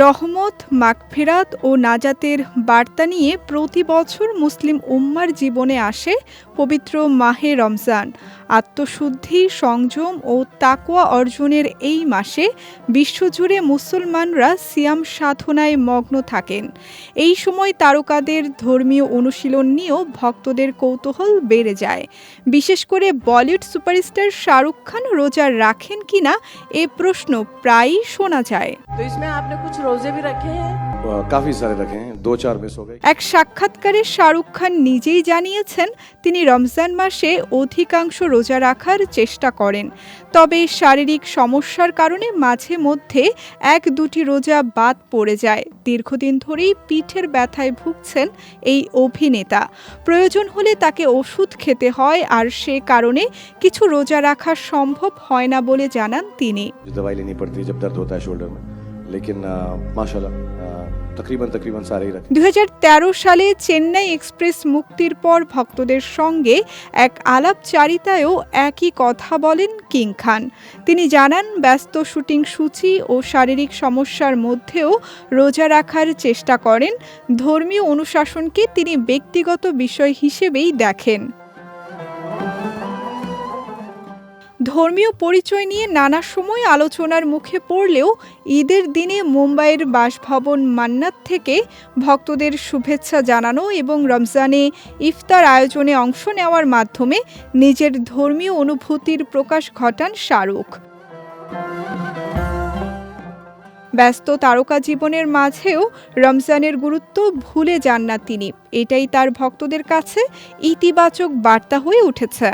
রহমত, মাগফিরাত ও নাজাতের বার্তা নিয়ে প্রতি বছর মুসলিম উম্মার জীবনে আসে পবিত্র মাহে রমজান। আত্মশুদ্ধি, সংযম ও তাকওয়া অর্জনের এই মাসে বিশ্বজুড়ে মুসলমানরা সিয়াম সাধনায় মগ্ন থাকেন। এই সময় তারকাদের ধর্মীয় অনুশীলন নিয়েও ভক্তদের কৌতূহল বেড়ে যায়। বিশেষ করে বলিউড সুপারস্টার শাহরুখ খান রোজা রাখেন কিনা এ প্রশ্ন প্রায়ই শোনা যায়। এক সাক্ষাৎকারে শাহরুখ খান নিজেই জানিয়েছেন তিনি রমজান মাসে অধিকাংশ রোজা রাখার চেষ্টা করেন, তবে শারীরিক সমস্যার কারণে মাঝে মধ্যে 1-2টি রোজা বাদ পড়ে যায়। দীর্ঘদিন ধরেই পিঠের ব্যথায় ভুগছেন এই অভিনেতা। প্রয়োজন হলে তাকে ওষুধ খেতে হয়, আর সে কারণে কিছু রোজা রাখা সম্ভব হয় না বলে জানান তিনি। তকরিবান 2013 সালে চেন্নাই এক্সপ্রেস মুক্তির পর ভক্তদের সঙ্গে এক আলাপচারিতায়ও একই কথা বলেন কিং খান। তিনি জানান, ব্যস্ত শুটিং সূচি ও শারীরিক সমস্যার মধ্যেও রোজা রাখার চেষ্টা করেন। ধর্মীয় অনুশাসনকে তিনি ব্যক্তিগত বিষয় হিসেবেই দেখেন। ধর্মীয় পরিচয় নিয়ে নানা সময় আলোচনার মুখে পড়লেও ঈদের দিনে মুম্বাইয়ের বাসভবন মান্নাত থেকে ভক্তদের শুভেচ্ছা জানানো এবং রমজানে ইফতার আয়োজনে অংশ নেওয়ার মাধ্যমে নিজের ধর্মীয় অনুভূতির প্রকাশ ঘটান শাহরুখ। ব্যস্ত তারকা জীবনের মাঝেও রমজানের গুরুত্ব ভুলে যান না তিনি। এটাই তার ভক্তদের কাছে ইতিবাচক বার্তা হয়ে উঠেছে।